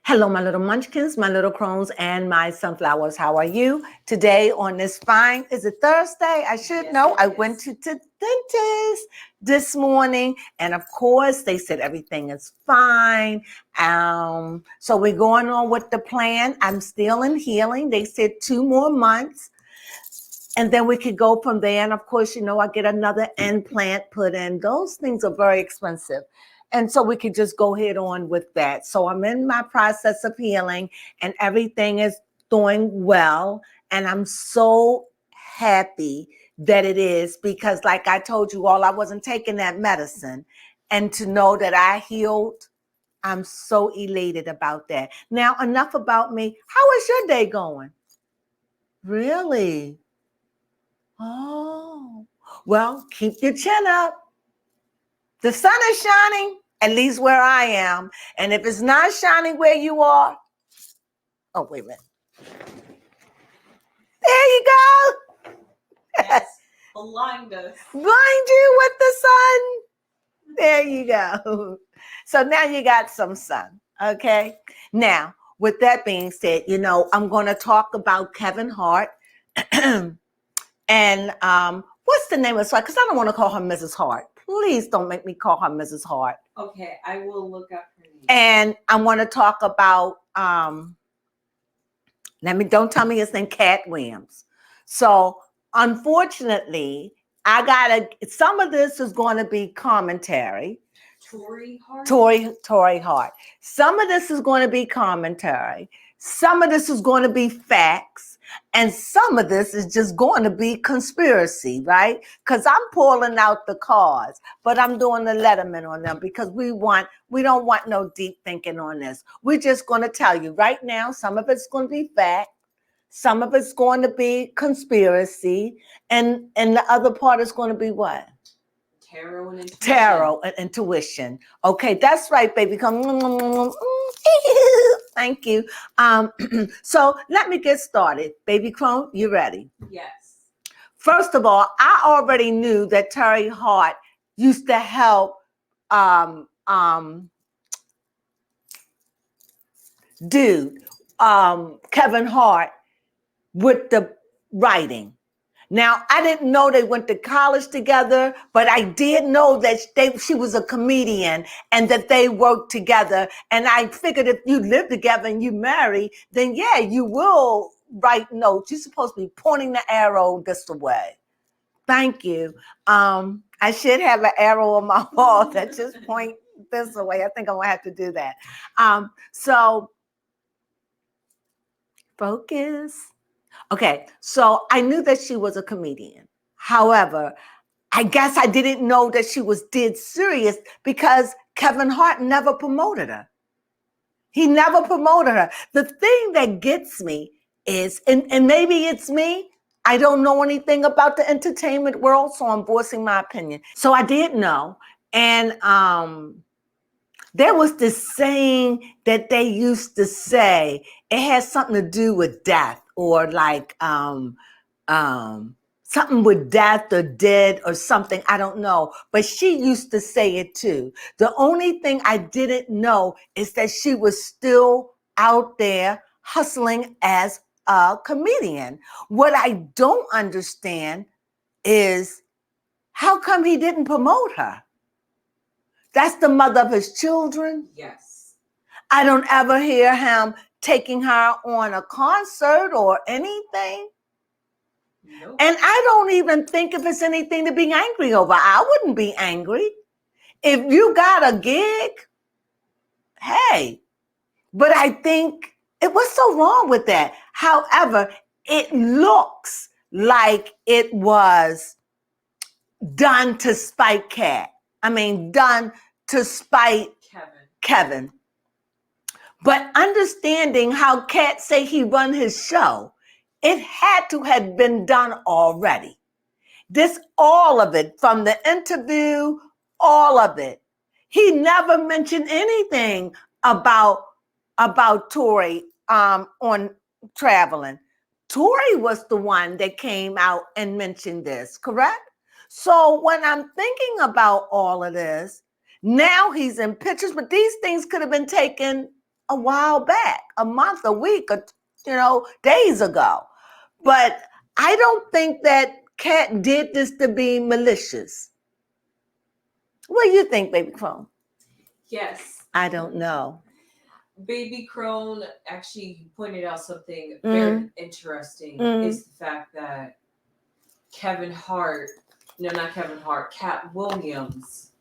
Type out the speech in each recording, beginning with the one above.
Hello, my little munchkins, my little crones, and my sunflowers. How are you today on this fine? Is it Thursday? I should know. I went to the dentist this morning, and of course, they said everything is fine. So we're going on with the plan. I'm still in healing. They said 2 more months, and then we could go from there. And of course, I get another implant put in. Those things are very expensive. And so we could just go head on with that. So I'm in my process of healing and everything is doing well. And I'm so happy that it is because, like I told you all, I wasn't taking that medicine. And to know that I healed, I'm so elated about that. Now, enough about me. How is your day going? Really? Oh, well, keep your chin up. The sun is shining, at least where I am. And if it's not shining where you are, oh, wait a minute. There you go. Yes, blind us. Blind you with the sun. There you go. So now you got some sun, okay? Now, with that being said, I'm going to talk about Kevin Hart. And what's the name of the song? Because I don't want to call her Mrs. Hart. Please don't make me call her Mrs. Hart. Okay, I will look up her name. And I want to talk about, don't tell me his name, Katt Williams. So unfortunately, some of this is going to be commentary. Tory Hart? Tory Hart. Some of this is going to be commentary. Some of this is going to be facts. And some of this is just going to be conspiracy, right? Because I'm pulling out the cards, but I'm doing the letterman on them because we don't want no deep thinking on this. We're just going to tell you right now, some of it's going to be fact. Some of it's going to be conspiracy. And the other part is going to be what? Tarot and intuition. Tarot and intuition. Okay, that's right, baby. Come. Thank you. So let me get started. Baby Crone, you ready? Yes. First of all, I already knew that Tory Hart used to help Kevin Hart with the writing. Now, I didn't know they went to college together, but I did know that she was a comedian and that they worked together. And I figured if you live together and you marry, then yeah, you will write notes. You're supposed to be pointing the arrow this way. Thank you. I should have an arrow on my wall that just point this way. I think I'm gonna have to do that. So focus. Okay, so I knew that she was a comedian. However, I guess I didn't know that she was dead serious because Kevin Hart never promoted her. He never promoted her. The thing that gets me is, and maybe it's me, I don't know anything about the entertainment world, so I'm voicing my opinion. So I did know, and there was this saying that they used to say, it has something to do with death or like something with death or dead or something. I don't know. But she used to say it too. The only thing I didn't know is that she was still out there hustling as a comedian. What I don't understand is how come he didn't promote her? That's the mother of his children. Yes. I don't ever hear him taking her on a concert or anything. Nope. And I don't even think if it's anything to be angry over. I wouldn't be angry. If you got a gig, hey. But I think what's so wrong with that? However, it looks like it was done to spite Katt. Done to spite Kevin. But understanding how Katt say he run his show, it had to have been done already. All of it, from the interview, all of it. He never mentioned anything about Tory on traveling. Tory was the one that came out and mentioned this, correct? So when I'm thinking about all of this, now he's in pictures, but these things could have been taken a while back, a month, a week, days ago. But I don't think that Katt did this to be malicious. What do you think, Baby Crone? Yes. I don't know. Baby Crone actually pointed out something very interesting is the fact that Katt Williams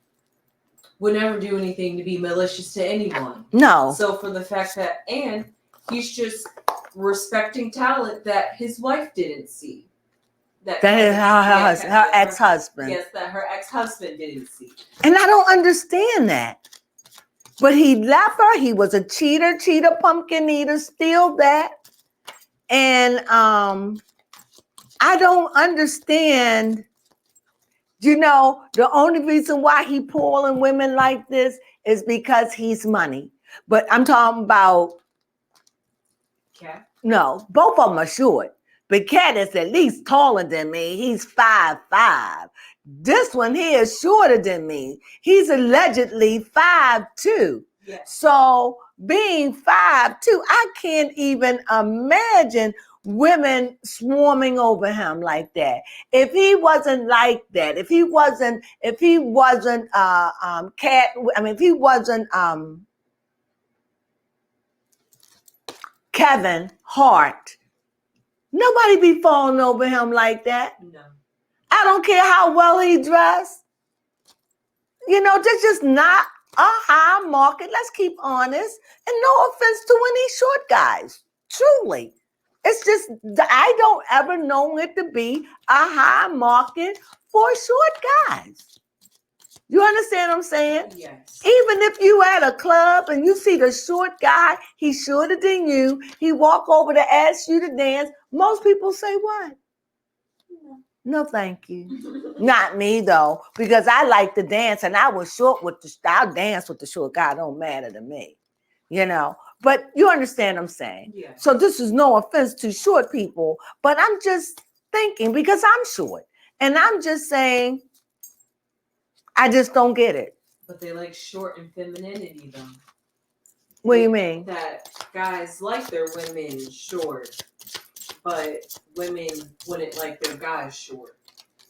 would never do anything to be malicious to anyone. No. So for the fact that, and he's just respecting talent that his wife didn't see. That her ex-husband. Yes, that her ex-husband didn't see. And I don't understand that. But he left her. He was a cheater, pumpkin eater, steal that. And I don't understand. The only reason why he pulling women like this is because he's money. But I'm talking about Katt? No, both of them are short. But Katt is at least taller than me. He's 5'5". This one here is shorter than me. He's allegedly 5'2". Yes. So being 5'2", I can't even imagine women swarming over him like that. If he wasn't like that, if he wasn't Katt, if he wasn't Kevin Hart, nobody be falling over him like that. No. I don't care how well he dressed. That's just not a high market. Let's keep honest. And no offense to any short guys. Truly. It's just, I don't ever know it to be a high market for short guys. You understand what I'm saying? Yes. Even if you at a club and you see the short guy, he's shorter than you, he walk over to ask you to dance, most people say what? No, thank you. Not me, though, because I like to dance and I was short I'll dance with the short guy. It don't matter to me, But you understand what I'm saying? Yeah. So this is no offense to short people, but I'm just thinking because I'm short. And I'm just saying, I just don't get it. But they like short and femininity, though. What do you mean? That guys like their women short, but women wouldn't like their guys short.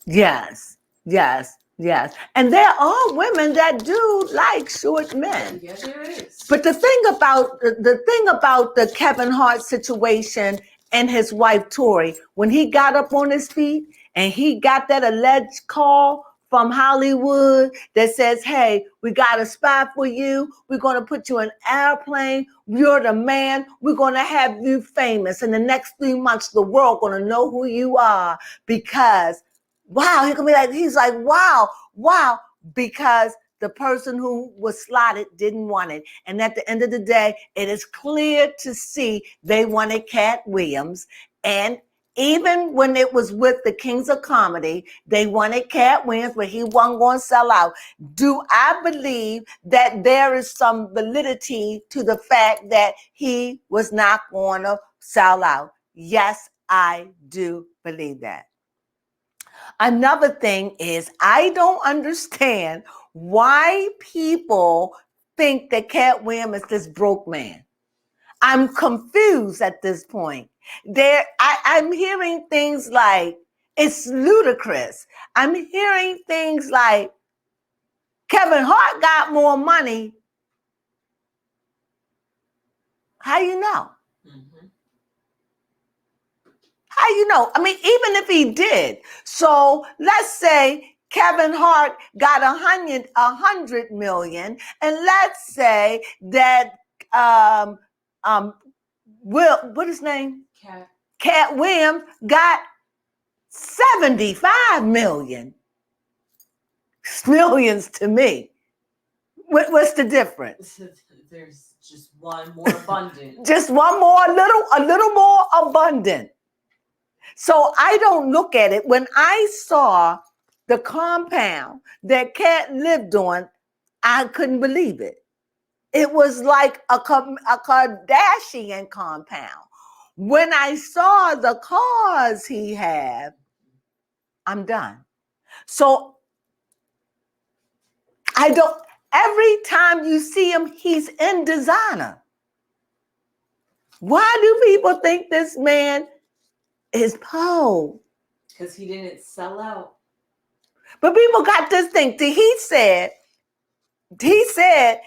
Yes. And there are women that do like short men. Yeah, there is. But the thing about the Kevin Hart situation and his wife Tori, when he got up on his feet and he got that alleged call from Hollywood that says, hey, we got a spot for you. We're going to put you in an airplane. You're the man. We're going to have you famous. In the next 3 months, the world going to know who you are because, wow, he's like, wow, because the person who was slotted didn't want it. And at the end of the day, it is clear to see they wanted Katt Williams. And even when it was with the Kings of Comedy, they wanted Katt Williams, but he wasn't going to sell out. Do I believe that there is some validity to the fact that he was not going to sell out? Yes, I do believe that. Another thing is, I don't understand why people think that Katt Williams is this broke man. I'm confused at this point. I'm hearing things like, it's ludicrous. I'm hearing things like, Kevin Hart got more money. How you know? Mm-hmm. How you know? Even if he did. So let's say Kevin Hart got 100 million, and let's say that what his name? Katt Williams got 75 million. Millions to me. What's the difference? There's just one more abundant. Just one more, a little more abundant. So I don't look at it. When I saw the compound that Katt lived on, I couldn't believe it. It was like a Kardashian compound. When I saw the cars he had, I'm done. So every time you see him, he's in designer. Why do people think this man is Poe? Because he didn't sell out. But people got this thing. He said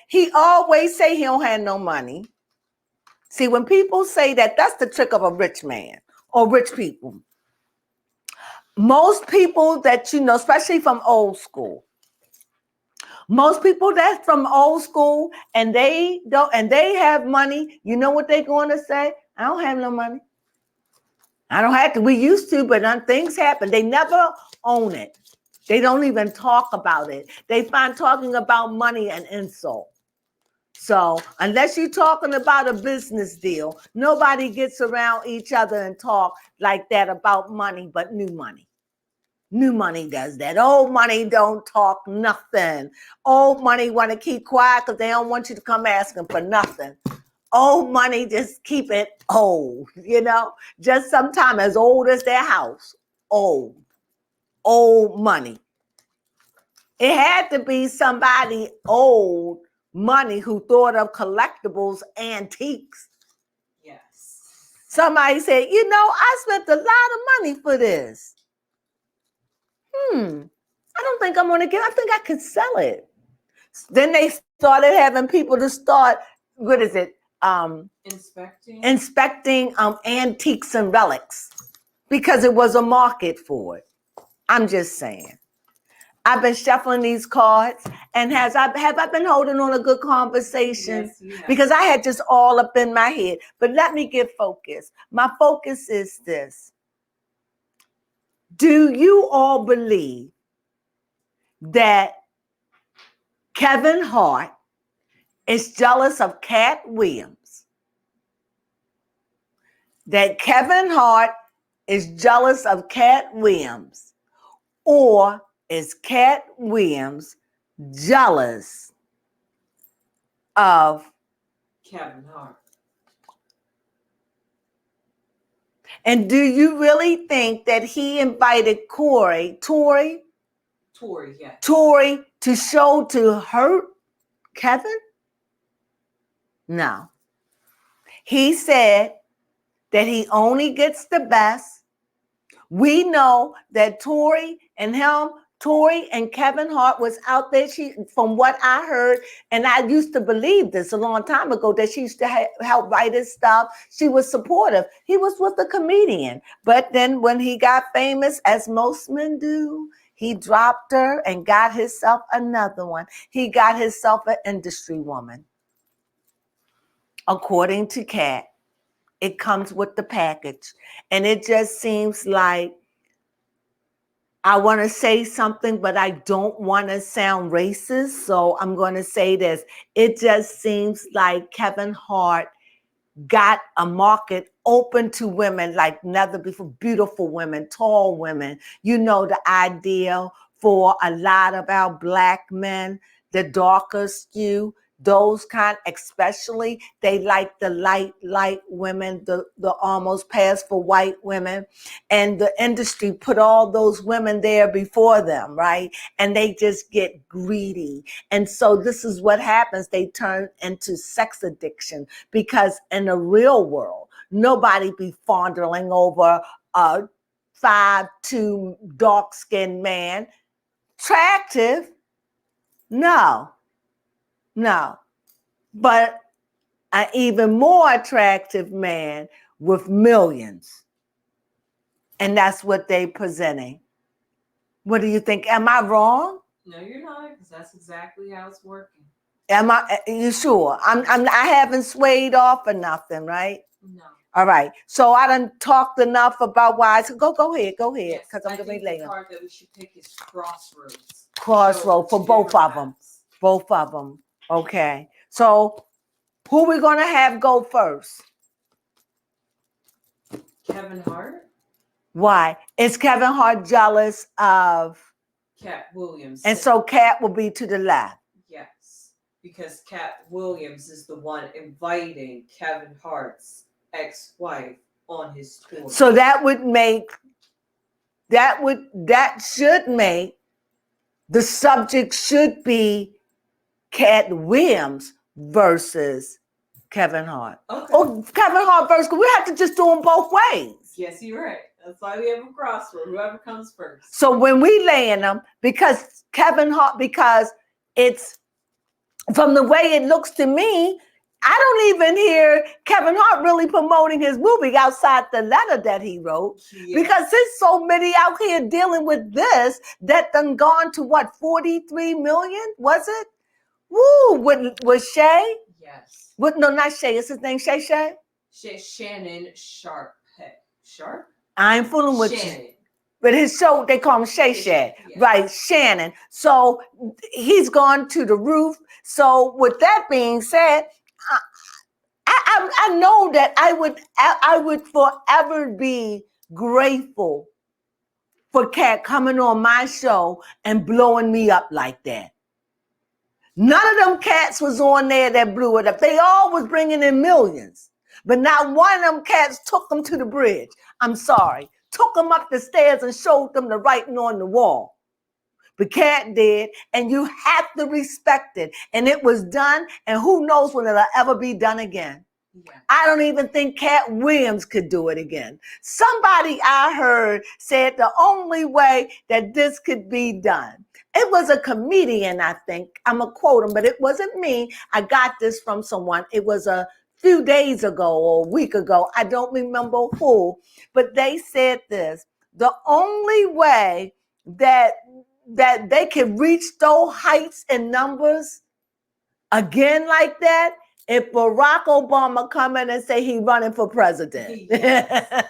he always say he don't have no money. See, when people say that, that's the trick of a rich man or rich people. Most people that you know, especially from old school, most people that's from old school and they have money, you know what they're going to say? I don't have no money. I don't have to. We used to, but things happen. They never own it. They don't even talk about it. They find talking about money an insult. So unless you're talking about a business deal, nobody gets around each other and talk like that about money, but new money. New money does that. Old money don't talk nothing. Old money want to keep quiet because they don't want you to come asking for nothing. Old money, just keep it old, just sometime as old as their house. Old money. It had to be somebody old money who thought of collectibles, antiques. Yes. Somebody said, I spent a lot of money for this. I don't think I'm going to get it. I think I could sell it. Then they started having people to start, what is it? Inspecting antiques and relics because it was a market for it. I'm just saying. I've been shuffling these cards, and have I been holding on a good conversation? Yes, you have. Because I had just all up in my head. But let me get focused. My focus is this. Do you all believe that Kevin Hart is jealous of Katt Williams? That Kevin Hart is jealous of Katt Williams? Or is Katt Williams jealous of Kevin Hart? And do you really think that he invited Tory, yes. Tory to show to hurt Kevin? No. He said that he only gets the best. We know that Tory and Kevin Hart was out there. From what I heard, and I used to believe this a long time ago, that she used to help write his stuff. She was supportive. He was with a comedian. But then when he got famous, as most men do, he dropped her and got himself another one. He got himself an industry woman. According to Katt, it comes with the package. And it just seems like I want to say something, but I don't want to sound racist. So I'm going to say this. It just seems like Kevin Hart got a market open to women like never before. Beautiful women, tall women. You know, the ideal for a lot of our Black men, the darker skew, those kind, especially, they like the light women, the almost past for white women. And the industry put all those women there before them, right? And they just get greedy. And so this is what happens. They turn into sex addiction, because in the real world, nobody be fondling over a 5'2" dark-skinned man. Attractive? No. But an even more attractive man with millions. And that's what they presenting. What do you think? Am I wrong? No, you're not, because that's exactly how it's working. You sure? I haven't swayed off or nothing, right? No. All right. So I done talked enough about why. So go ahead, because I'm going to be later. The card that we should pick is Crossroads. Crossroads for both of them. Both of them. Okay. So who we going to have go first? Kevin Hart. Why? Is Kevin Hart jealous of Katt Williams? And so Katt will be to the left. Yes, because Katt Williams is the one inviting Kevin Hart's ex-wife on his tour. So that should make the subject should be Katt Williams versus Kevin Hart. Okay. Oh, Kevin Hart versus, we have to just do them both ways. Yes, you're right. That's why we have a crossword. Whoever comes first. So when we lay in them, because Kevin Hart, because it's, from the way it looks to me, I don't even hear Kevin Hart really promoting his movie outside the letter that he wrote. Yeah. Because there's so many out here dealing with this that done gone to what, 43 million, was it? Woo, with Shay? Yes. No, not Shay, is his name Shay? Shannon Sharp. Hey, Sharp? I ain't fooling with Shannon. you. But his show, they call him Shay. Yeah. Right, Shannon. So he's gone to the roof. So with that being said, I know that I would forever be grateful for Katt coming on my show and blowing me up like that. None of them cats was on there that blew it up. They all was bringing in millions. But not one of them cats took them to the bridge. I'm sorry. Took them up the stairs and showed them the writing on the wall. But Katt did, and you have to respect it. And it was done, and who knows when it'll ever be done again. Yeah. I don't even think Katt Williams could do it again. Somebody I heard said the only way that this could be done. It was a comedian, I think. I'm going to quote him, but it wasn't me. I got this from someone. It was a few days ago or a week ago. I don't remember who, but they said this. The only way that they can reach those heights and numbers again like that, if Barack Obama come in and say he running for president. Yes.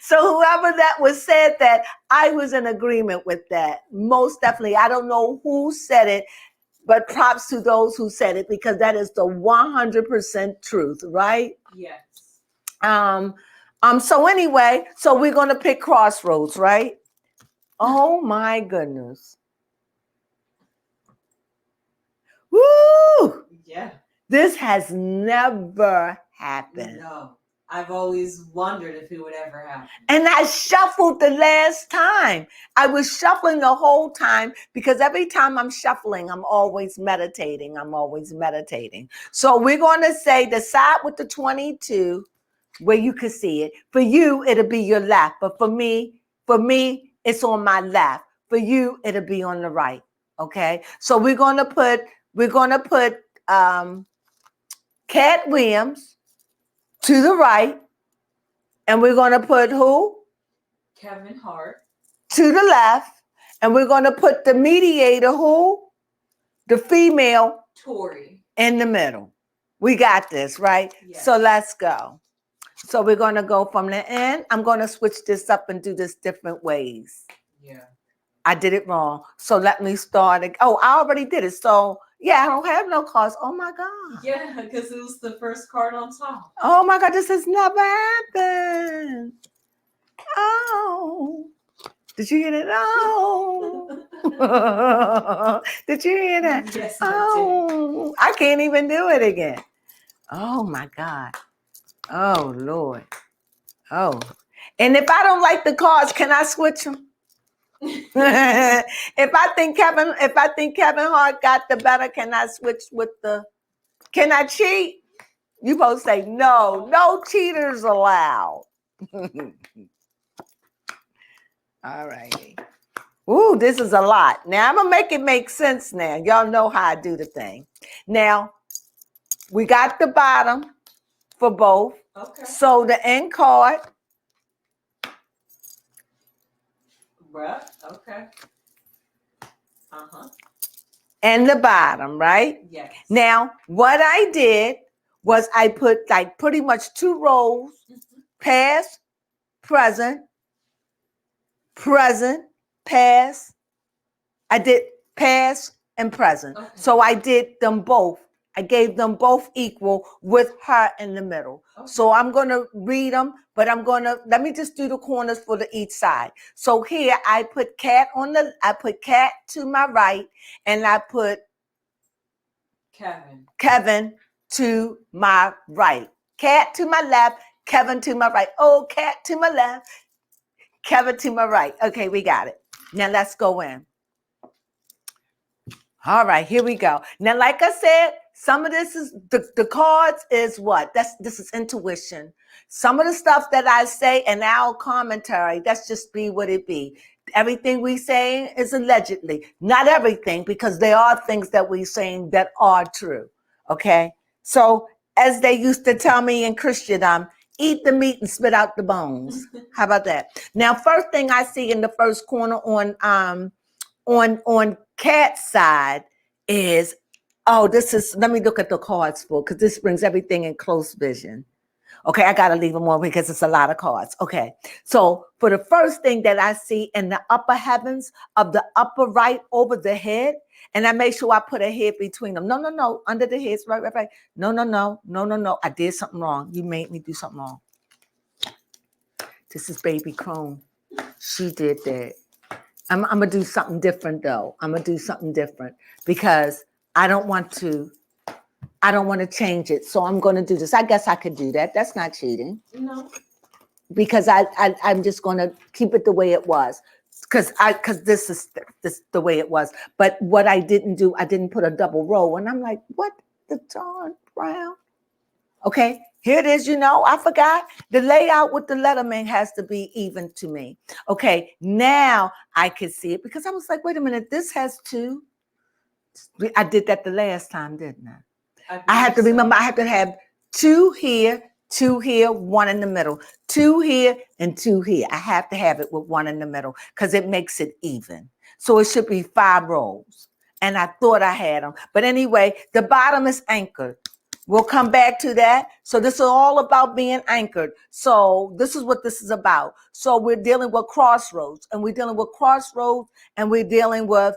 So whoever that was said that, I was in agreement with that. Most definitely. I don't know who said it, but props to those who said it, because that is the 100% truth, right? Yes. So anyway, so we're going to pick Crossroads, right? Oh my goodness. Woo! Yeah. This has never happened. No. I've always wondered if it would ever happen. And I shuffled the last time. I was shuffling the whole time, because every time I'm shuffling, I'm always meditating. So we're going to say the side with the 22 where you can see it. For you, it'll be your left. But for me, it's on my left. For you, it'll be on the right. Okay. So we're going to put Katt Williams to the right. And we're going to put who? Kevin Hart. To the left. And we're going to put the mediator, who? The female. Tori. In the middle. We got this, right? Yes. So let's go. So we're going to go from the end. I'm going to switch this up and do this different ways. Yeah. I did it wrong. So let me start. Oh, I already did it. So yeah, I don't have no cards. Oh my God. Yeah, because it was the first card on top. Oh my God, this has never happened. Oh. Did you hear that? Oh. Did you hear that? Yes, oh. I can't even do it again. Oh my God. Oh Lord. Oh. And if I don't like the cards, can I switch them? if I think Kevin Hart got the better, can I switch with can I cheat? You both say no cheaters allowed. All righty. Ooh, this is a lot. Now I'm gonna make it make sense now. Y'all know how I do the thing. Now, we got the bottom for both. Okay. So the end card. Bruh. Okay. Uh-huh. And the bottom, right? Yes. Now, what I did was I put like pretty much 2 rows, past, present, past. I did past and present. Okay. So I did them both. I gave them both equal with her in the middle. Okay. So I'm going to read them, but let me just do the corners for each side. So here I put Katt to my right, and I put Kevin to my right. Katt to my left, Kevin to my right. Oh, Katt to my left, Kevin to my right. Okay, we got it. Now let's go in. All right, here we go. Now, like I said, some of this is the cards is what? This is intuition. Some of the stuff that I say in our commentary, that's just be what it be. Everything we say is allegedly. Not everything, because there are things that we saying that are true. Okay? So as they used to tell me in Christendom, eat the meat and spit out the bones. How about that? Now, first thing I see in the first corner on Katt's side is, let me look at the cards for, because this brings everything in close vision. Okay, I got to leave them on because it's a lot of cards. Okay, so for the first thing that I see in the upper heavens of the upper right over the head, and I make sure I put a head between them. No, under the heads, right. No. I did something wrong. You made me do something wrong. This is baby Crone. She did that. I'm going to do something different, though. I'm going to do something different because I don't want to change it. So I'm going to do this. I guess I could do that. That's not cheating. No. Because I'm just going to keep it the way it was. Because this is the way it was. But what I didn't do, I didn't put a double row. And I'm like, what the darn brown? Okay, here it is. I forgot. The layout with the letterman has to be even to me. Okay, now I can see it because I was like, wait a minute, this has two. I did that the last time, didn't I? I have to remember, I have to have two here, one in the middle, two here and two here. I have to have it with one in the middle because it makes it even. So it should be 5 rows. And I thought I had them. But anyway, the bottom is anchored. We'll come back to that. So this is all about being anchored. So this is what this is about. So we're dealing with crossroads, and we're dealing with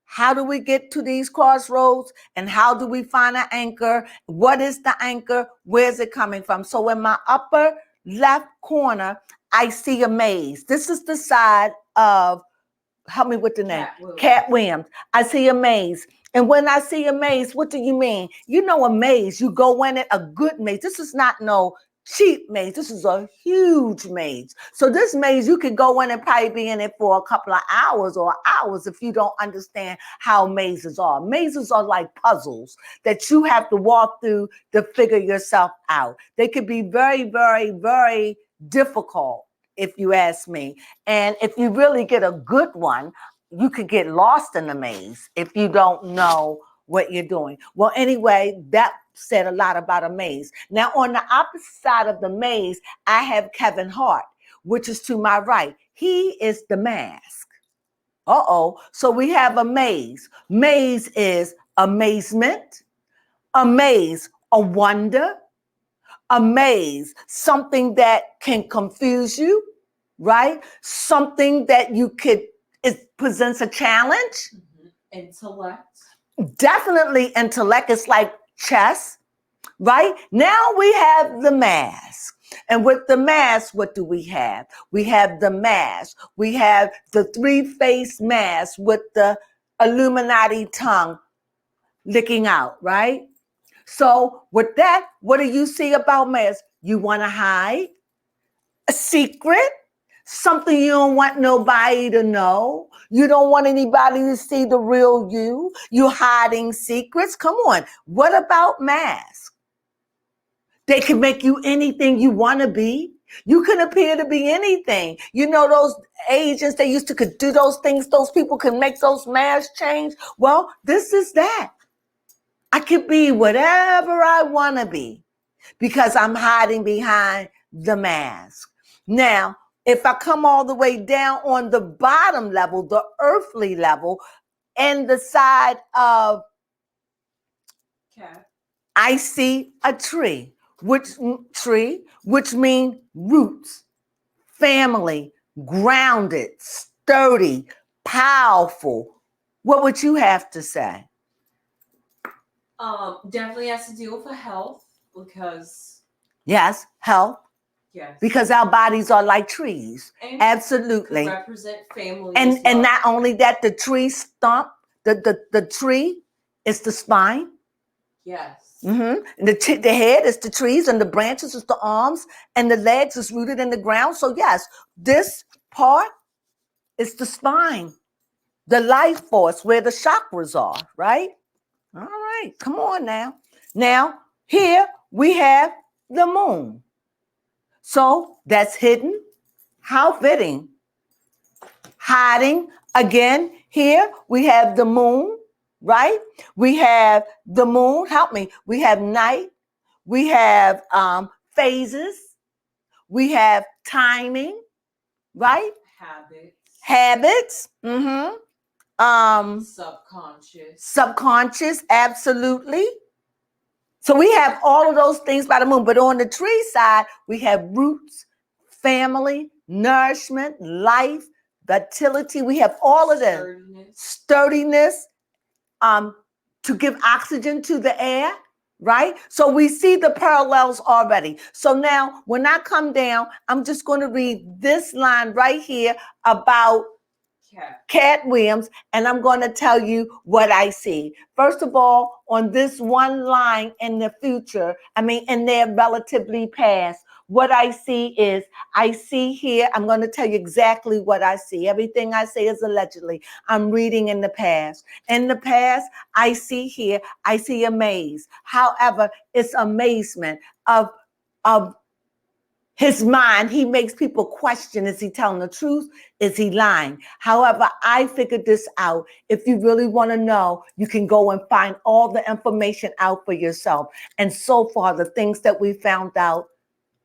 how do we get to these crossroads, and how do we find an anchor? What is the anchor? Where's it coming from? So in my upper left corner, I see a maze. This is the side of, help me with the name, Katt Williams. I see a maze. And when I see a maze, what do you mean? A maze, you go in it, a good maze. This is not no cheap maze. This is a huge maze. So this maze, you could go in and probably be in it for a couple of hours or hours if you don't understand how mazes are. Mazes are like puzzles that you have to walk through to figure yourself out. They could be very, very, very difficult, if you ask me. And if you really get a good one, you could get lost in the maze if you don't know what you're doing. Well, anyway, that said a lot about a maze. Now, on the opposite side of the maze, I have Kevin Hart, which is to my right. He is the mask. So we have a maze. Maze is amazement, a maze, a wonder, a maze, something that can confuse you, right? Something that it presents a challenge. Mm-hmm. Intellect. Definitely intellect. It's like chess, right? Now we have the mask. And with the mask, what do we have? We have the mask. We have the 3-faced mask with the Illuminati tongue licking out, right? So with that, what do you see about masks? You want to hide a secret? Something you don't want nobody to know. You don't want anybody to see the real you. You're hiding secrets. Come on. What about masks? They can make you anything you want to be. You can appear to be anything. Those agents, they used to could do those things. Those people can make those masks change. Well, this is that. I could be whatever I want to be because I'm hiding behind the mask. Now, if I come all the way down on the bottom level, the earthly level, and the side of Katt, I see a tree, which means roots, family, grounded, sturdy, powerful. What would you have to say? Definitely has to deal with the health because. Yes, health. Yes. Because our bodies are like trees. And absolutely. Represent family. And not only that, the tree stump, the tree is the spine. Yes. Mm-hmm. The head is the trees, and the branches is the arms, and the legs is rooted in the ground. So yes, this part is the spine. the life force, where the chakras are, right? All right, come on now. Now, here we have the moon. So that's hidden. How fitting. Hiding. Again, here we have the moon, right? We have the moon. Help me. We have night. We have phases. We have timing, right? Habits. Subconscious, absolutely. So we have all of those things by the moon. But on the tree side, we have roots, family, nourishment, life, vitality. We have all of them. Sturdiness, to give oxygen to the air, right? So we see the parallels already. So now when I come down, I'm just going to read this line right here about Katt Williams, and I'm going to tell you what I see. First of all, on this one line in the future, in their relatively past, what I see is, I see here, I'm going to tell you exactly what I see. Everything I say is allegedly. I'm reading in the past. In the past, I see here, I see a maze. However, it's amazement of his mind. He makes people question, is he telling the truth? Is he lying? However, I figured this out. If you really want to know, you can go and find all the information out for yourself. And so far, the things that we found out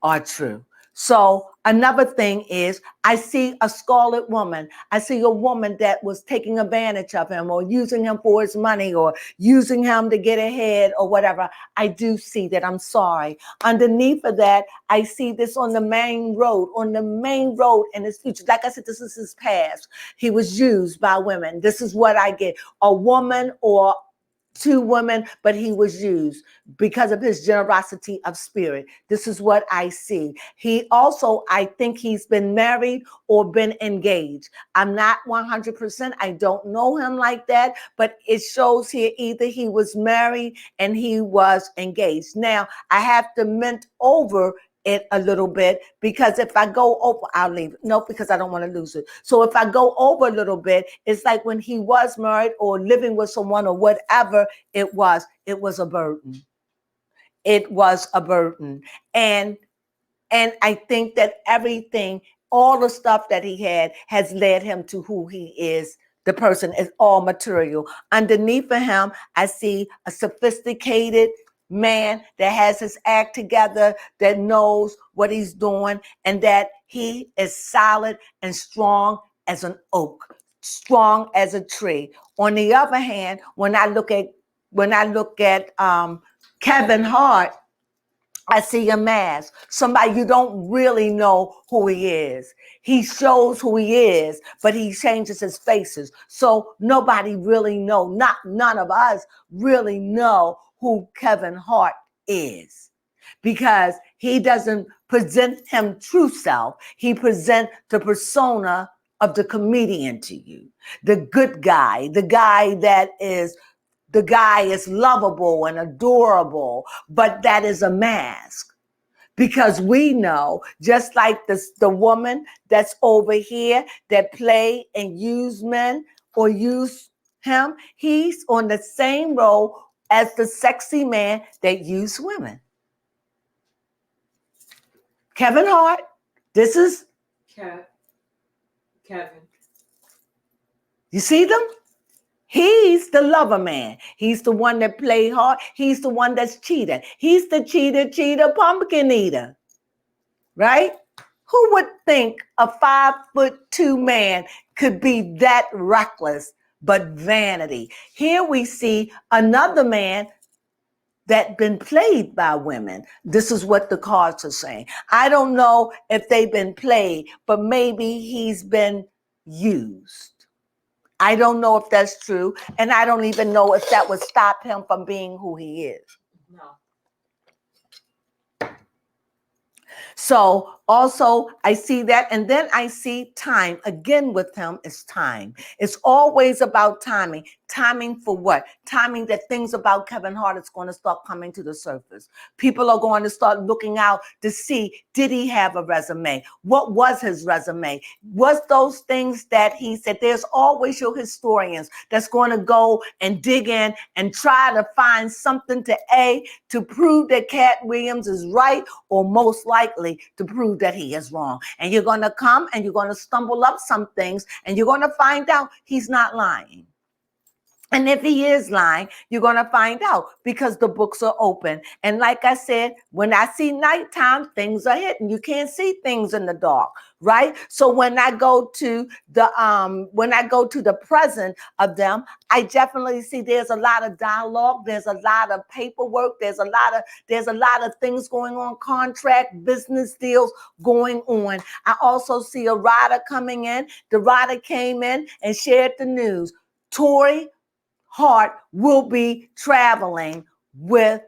are true. So another thing is, I see a scarlet woman. I see a woman that was taking advantage of him, or using him for his money, or using him to get ahead, or whatever. I do see that. I'm sorry. Underneath of that, I see this on the main road, in his future. Like I said, this is his past. He was used by women. This is what I get. A woman or two women, but he was used because of his generosity of spirit. This is what I see. He also, I think he's been married or been engaged. I'm not 100%. I don't know him like that, but it shows here either he was married and he was engaged. Now, I have to mint over it a little bit, because if I go over, I'll leave. No, because I don't want to lose it. So if I go over a little bit, it's like when he was married or living with someone or whatever it was a burden. It was a burden. And I think that everything, all the stuff that he had, has led him to who he is. The person is all material. Underneath of him, I see a sophisticated man that has his act together, that knows what he's doing, and that he is solid and strong as an oak, strong as a tree. On the other hand, when I look at Kevin Hart, I see a mask, somebody you don't really know who he is. He shows who he is, but he changes his faces. So nobody really know, none of us really know who Kevin Hart is, because he doesn't present him true self. He presents the persona of the comedian to you, the good guy, the guy that is lovable and adorable, but that is a mask. Because we know, just like the woman that's over here that play and use men or use him, he's on the same role as the sexy man that use women. Kevin Hart, this is Kevin. You see them? He's the lover man. He's the one that played hard. He's the one that's cheated. He's the cheater, pumpkin eater. Right? Who would think a 5'2" man could be that reckless, but vanity? Here we see another man that been played by women. This is what the cards are saying. I don't know if they've been played, but maybe he's been used. I don't know if that's true, and I don't even know if that would stop him from being who he is. No. So Also, I see that. And then I see time. Again, with him is time. It's always about timing. Timing for what? Timing that things about Kevin Hart is going to start coming to the surface. People are going to start looking out to see, did he have a resume? What was his resume? Was those things that he said? There's always your historians that's going to go and dig in and try to find something to prove that Katt Williams is right, or most likely to prove that he is wrong. And you're going to come and you're going to stumble up some things and you're going to find out he's not lying. And if he is lying, you're going to find out because the books are open. And like I said, when I see nighttime, things are hidden. You can't see things in the dark, right? So when I go to the present of them, I definitely see there's a lot of dialogue, there's a lot of paperwork, there's a lot of things going on, contract, business deals going on. I also see a writer coming in. The writer came in and shared the news. Tory Hart will be traveling with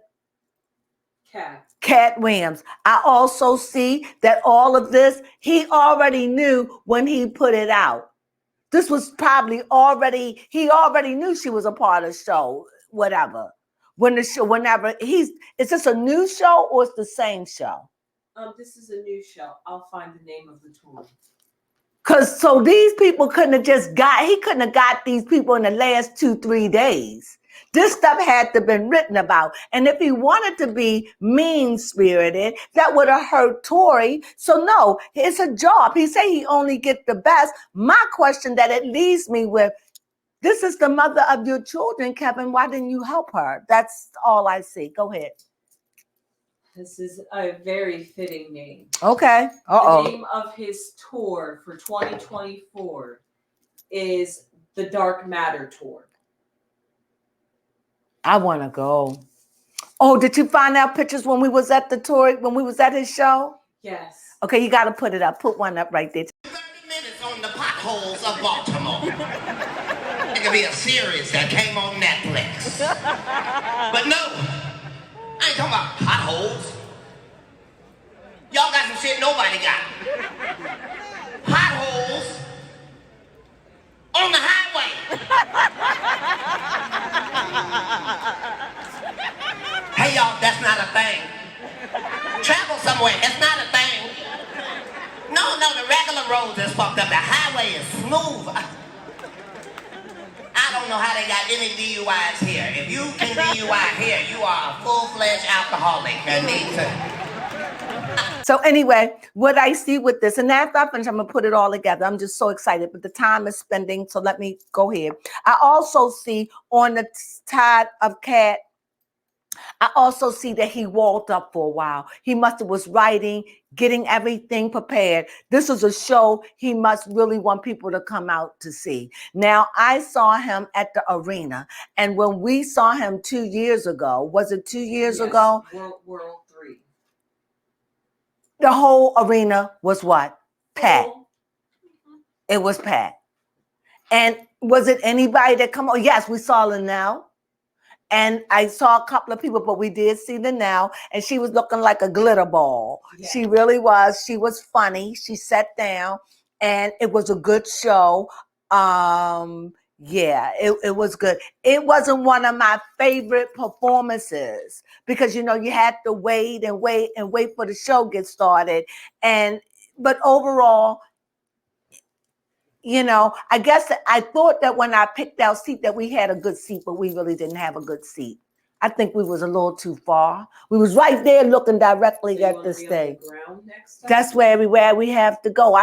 Katt Williams. I also see that all of this, he already knew when he put it out. This was probably he already knew she was a part of the show, whatever. Is this a new show or it's the same show? This is a new show. I'll find the name of the tour. Because so these people he couldn't have got these people in the last 2-3 days. This stuff had to have been written about. And if he wanted to be mean-spirited, that would have hurt Tory. So no, it's a job. He said he only get the best. My question that it leaves me with, this is the mother of your children, Kevin. Why didn't you help her? That's all I see. Go ahead. This is a very fitting name. Okay. The name of his tour for 2024 is the Dark Matter Tour. I want to go. Oh, did you find out pictures when we was at his show? Yes. Okay, you got to put it up. Put one up right there. 30 minutes on the potholes of Baltimore. It could be a series that came on Netflix. But no. I ain't talking about potholes. Y'all got some shit nobody got. Potholes on the highway. Hey y'all, that's not a thing. Travel somewhere, it's not a thing. No, the regular roads is fucked up. The highway is smooth. I don't know how they got any DUIs here. If you can DUI here, you are a full-fledged alcoholic. So anyway, what I see with this, and after I finish, I'm going to put it all together. I'm just so excited, but the time is spending, so let me go here. I also see on the side of Katt, I also see that he walled up for a while. He must have was writing, getting everything prepared. This is a show he must really want people to come out to see. Now, I saw him at the arena, and when we saw him 2 years ago, was it 2 years ago? World 3. The whole arena was what? Packed. It was packed. And was it anybody that come on? Yes, we saw Linnell. And I saw a couple of people, but we did see Linnell, and she was looking like a glitter ball. Yeah. She really was. She was funny. She sat down, and it was a good show. Yeah, it was good. It wasn't one of my favorite performances because, you had to wait for the show get started. But overall, I guess I thought that when I picked our seat that we had a good seat, but we really didn't have a good seat. I think we was a little too far. We was right there looking directly at the stage. That's where everywhere we have to go.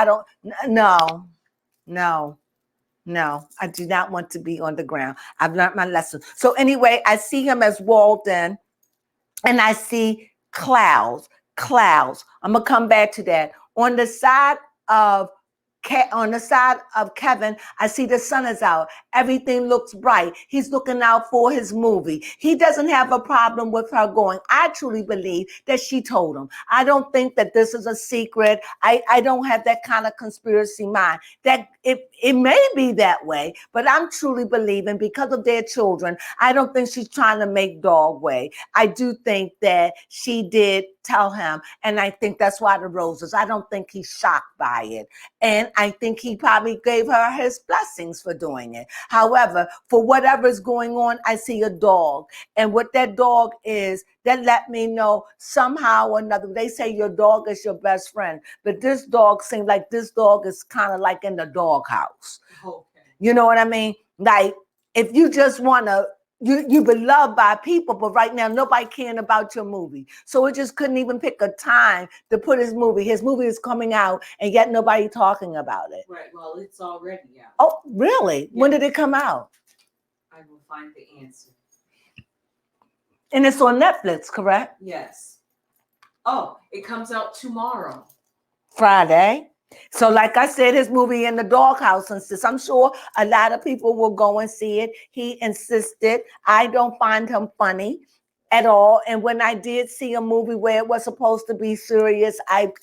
No, I do not want to be on the ground. I've learned my lesson. So anyway, I see him as Walden, and I see clouds. I'm going to come back to that. On the side of Kevin, I see the sun is out. Everything looks bright. He's looking out for his movie. He doesn't have a problem with her going. I truly believe that she told him. I don't think that this is a secret. I don't have that kind of conspiracy mind. That it may be that way, but I'm truly believing because of their children, I don't think she's trying to make dog way. I do think that she did tell him. And I think that's why the roses. I don't think he's shocked by it. And I think he probably gave her his blessings for doing it. However, for whatever's going on, I see a dog. And what that dog is, that let me know somehow or another. They say your dog is your best friend. But this dog seems like this dog is kind of like in the doghouse. Okay. You know what I mean? Like, if you just want to, you've been loved by people, but right now nobody caring about your movie. So it just couldn't even pick a time to put his movie. His movie is coming out, and yet nobody talking about it. Right. Well, it's already out. Oh, really? Yeah. When did it come out? I will find the answer. And it's on Netflix, correct? Yes. Oh, it comes out tomorrow. Friday. So like I said, his movie in the doghouse insists. I'm sure a lot of people will go and see it. He insisted. I don't find him funny at all. And when I did see a movie where it was supposed to be serious,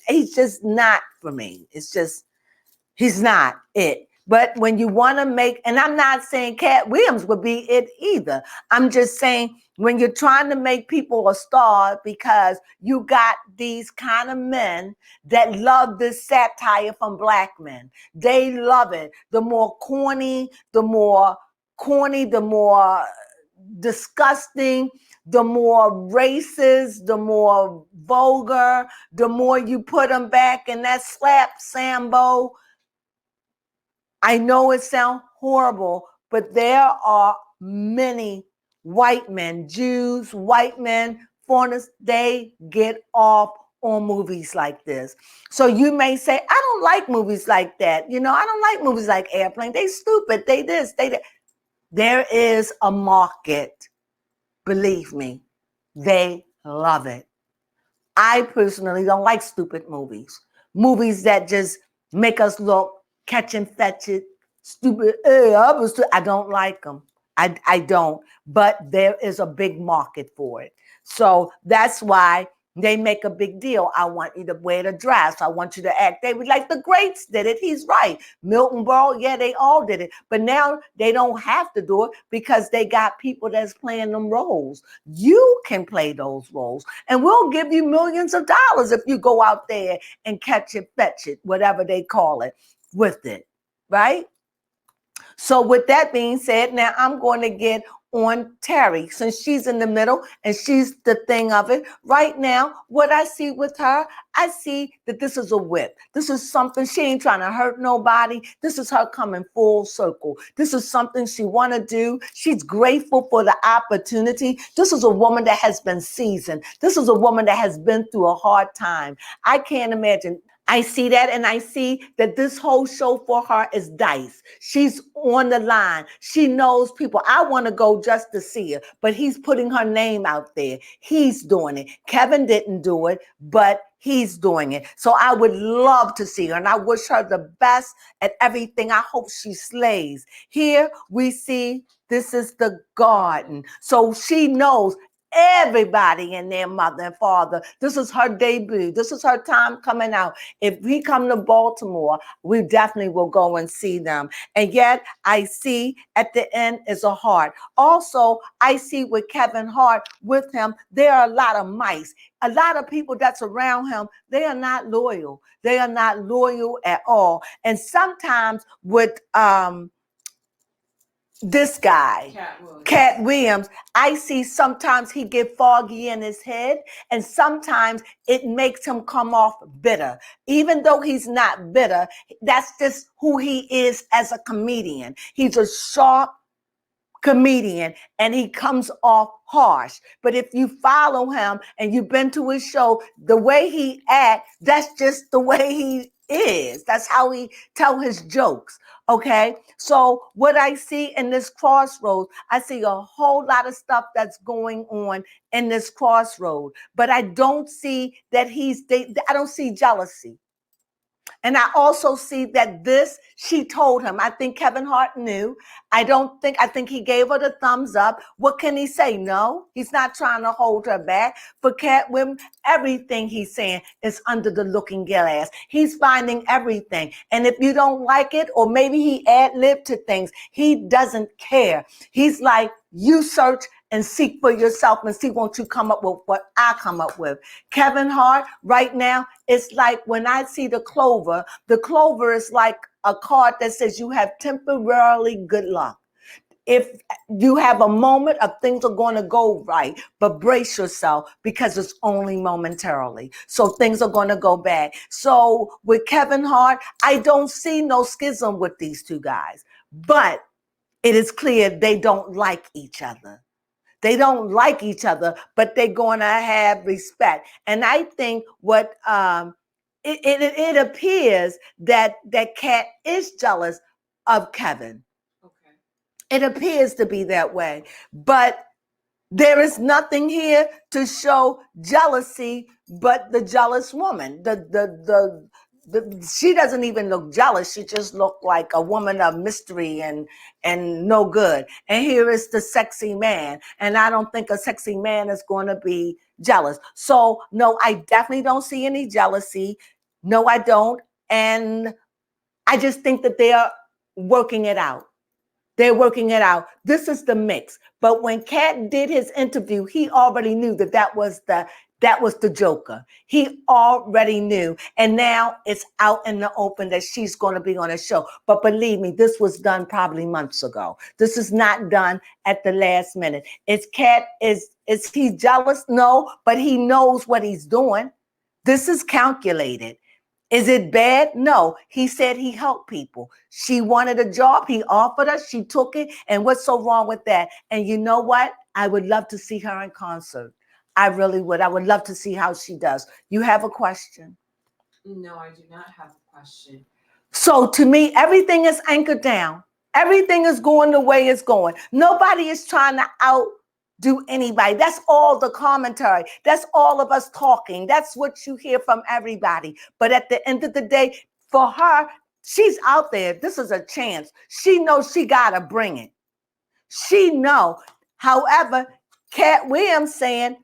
he's just not for me. It's just, he's not it. But when you want to make, and I'm not saying Katt Williams would be it either. I'm just saying when you're trying to make people a star because you got these kind of men that love this satire from black men. They love it. The more corny, the more disgusting, the more racist, the more vulgar, the more you put them back in that slap Sambo. I know it sounds horrible, but there are many white men, Jews, white men, foreigners, they get off on movies like this. So you may say, I don't like movies like that. You know, I don't like movies like Airplane. They stupid, they this, they that. There is a market. Believe me, they love it. I personally don't like stupid movies. Movies that just make us look catch and fetch it, stupid. I don't like them. I don't. But there is a big market for it. So that's why they make a big deal. I want you to wear the dress. I want you to act. They would like the greats did it. He's right. Milton Berle, yeah, they all did it. But now they don't have to do it because they got people that's playing them roles. You can play those roles. And we'll give you millions of dollars if you go out there and catch it, fetch it, whatever they call it, with it, right? So with that being said, now I'm going to get on Terry, since she's in the middle and she's the thing of it. Right now, what I see with her, I see that this is a whip. This is something, she ain't trying to hurt nobody. This is her coming full circle. This is something she want to do. She's grateful for the opportunity. This is a woman that has been seasoned. This is a woman that has been through a hard time. I can't imagine. I see that, and I see that this whole show for her is dice. She's on the line. She knows people. I want to go just to see her, but he's putting her name out there. He's doing it. Kevin didn't do it, but he's doing it. So I would love to see her, and I wish her the best at everything. I hope she slays. Here we see this is the garden. So she knows everybody and their mother and father. This is her debut. This is her time coming out. If we come to Baltimore, we definitely will go and see them. And yet I see at the end is a Hart. Also, I see with Kevin Hart, with him, there are a lot of mice. A lot of people that's around him, they are not loyal. They are not loyal at all. And sometimes with this guy, Katt Williams, I see sometimes he get foggy in his head, and sometimes it makes him come off bitter. Even though he's not bitter, that's just who he is as a comedian. He's a sharp comedian, and he comes off harsh. But if you follow him and you've been to his show, the way he acts, that's just the way he is. That's how he tell his jokes. Okay, so what I see in this crossroads, I see a whole lot of stuff that's going on in this crossroad, but I don't see that I don't see jealousy. And I also see that she told him. I think Kevin Hart knew. I think he gave her the thumbs up. What can he say? No, he's not trying to hold her back. For Katt Williams, everything he's saying is under the looking glass. He's finding everything. And if you don't like it, or maybe he ad-libbed to things, he doesn't care. He's like, you search and seek for yourself and see, won't you come up with what I come up with? Kevin Hart, right now, it's like when I see the clover is like a card that says you have temporarily good luck. If you have a moment of things are going to go right, but brace yourself because it's only momentarily. So things are going to go bad. So with Kevin Hart, I don't see no schism with these two guys, but it is clear they don't like each other. They don't like each other, but they're going to have respect. And I think what it appears that Katt is jealous of Kevin. Okay. It appears to be that way, but there is nothing here to show jealousy but the jealous woman. She doesn't even look jealous. She just looked like a woman of mystery and no good. And here is the sexy man. And I don't think a sexy man is going to be jealous. So no, I definitely don't see any jealousy. No, I don't. And I just think that they are working it out. They're working it out. This is the mix. But when Katt did his interview, he already knew that was the Joker. He already knew. And now it's out in the open that she's going to be on a show. But believe me, this was done probably months ago. This is not done at the last minute. Is Katt, is he jealous? No, but he knows what he's doing. This is calculated. Is it bad? No. He said he helped people. She wanted a job. He offered her. She took it. And what's so wrong with that? And you know what? I would love to see her in concert. I really would. I would love to see how she does. You have a question? No, I do not have a question. So to me, everything is anchored down. Everything is going the way it's going. Nobody is trying to outdo anybody. That's all the commentary. That's all of us talking. That's what you hear from everybody. But at the end of the day, for her, she's out there. This is a chance. She knows she got to bring it. She know. However, Katt Williams saying,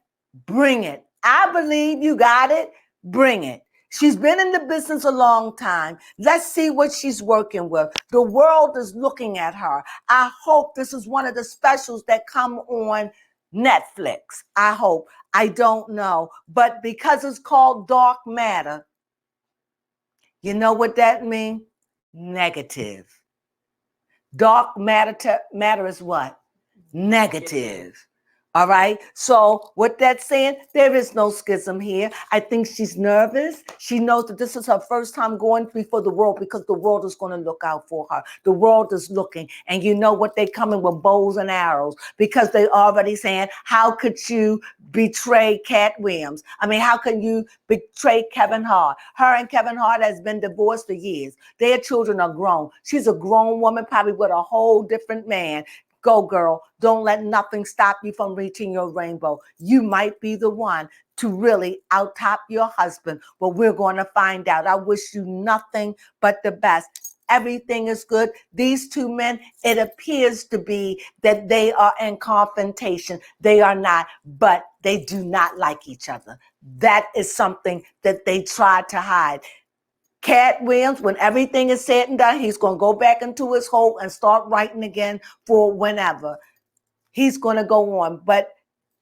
bring it. I believe you got it. Bring it. She's been in the business a long time. Let's see what she's working with. The world is looking at her. I hope this is one of the specials that come on Netflix. I hope. I don't know. But because it's called Dark Matter, you know what that means? Negative. Dark matter is what? Negative. All right. So what that's saying, there is no schism here. I think she's nervous. She knows that this is her first time going before the world because the world is going to look out for her. The world is looking. And you know what? They coming with bows and arrows because they already saying, how could you betray Katt Williams? I mean, how can you betray Kevin Hart? Her and Kevin Hart has been divorced for years. Their children are grown. She's a grown woman, probably with a whole different man. Go, girl. Don't let nothing stop you from reaching your rainbow. You might be the one to really out-top your husband. But we're going to find out. I wish you nothing but the best. Everything is good. These two men, it appears to be that they are in confrontation. They are not, but they do not like each other. That is something that they try to hide. Katt Williams, when everything is said and done, he's going to go back into his hole and start writing again for whenever. He's going to go on. But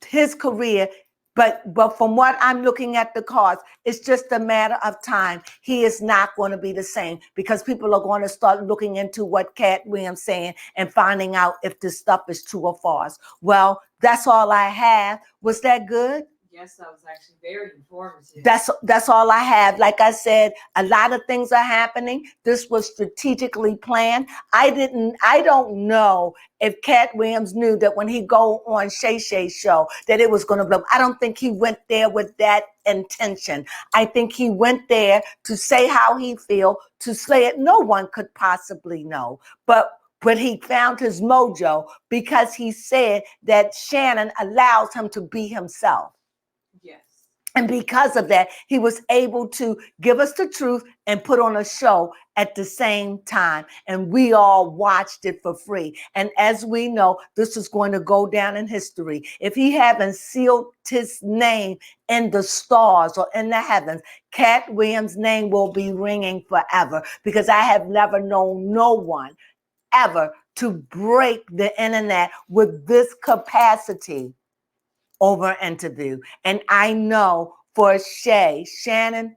his career, but from what I'm looking at the cards, it's just a matter of time. He is not going to be the same because people are going to start looking into what Katt Williams saying and finding out if this stuff is true or false. Well, that's all I have. Was that good? Yes, that was actually very informative. That's all I have. Like I said, a lot of things are happening. This was strategically planned. I don't know if Katt Williams knew that when he go on Shay Shay's show that it was going to blow. I don't think he went there with that intention. I think he went there to say how he feel, to say it. No one could possibly know. But he found his mojo because he said that Shannon allows him to be himself. Yes. And because of that, he was able to give us the truth and put on a show at the same time. And we all watched it for free. And as we know, this is going to go down in history. If he haven't sealed his name in the stars or in the heavens, Katt Williams' name will be ringing forever because I have never known no one ever to break the internet with this capacity over an interview. And I know for Shannon,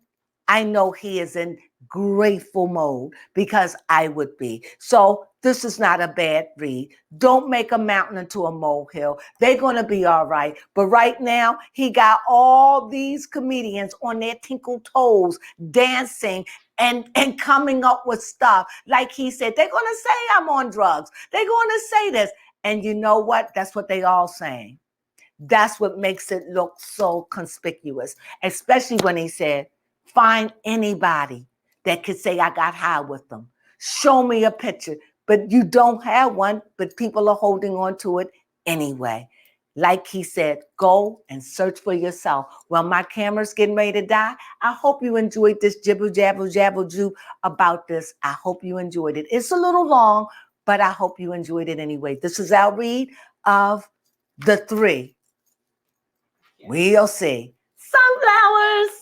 I know he is in grateful mode because I would be. So this is not a bad read. Don't make a mountain into a molehill. They're going to be all right. But right now, he got all these comedians on their tinkle toes, dancing and coming up with stuff. Like he said, they're going to say I'm on drugs. They're going to say this. And you know what? That's what they all saying. That's what makes it look so conspicuous, especially when he said, find anybody that could say I got high with them. Show me a picture, but you don't have one, but people are holding on to it anyway. Like he said, go and search for yourself. Well, my camera's getting ready to die. I hope you enjoyed this jibble jabble jabble ju about this. I hope you enjoyed it. It's a little long, but I hope you enjoyed it anyway. This is our read of The Three. We'll see. Sunflowers.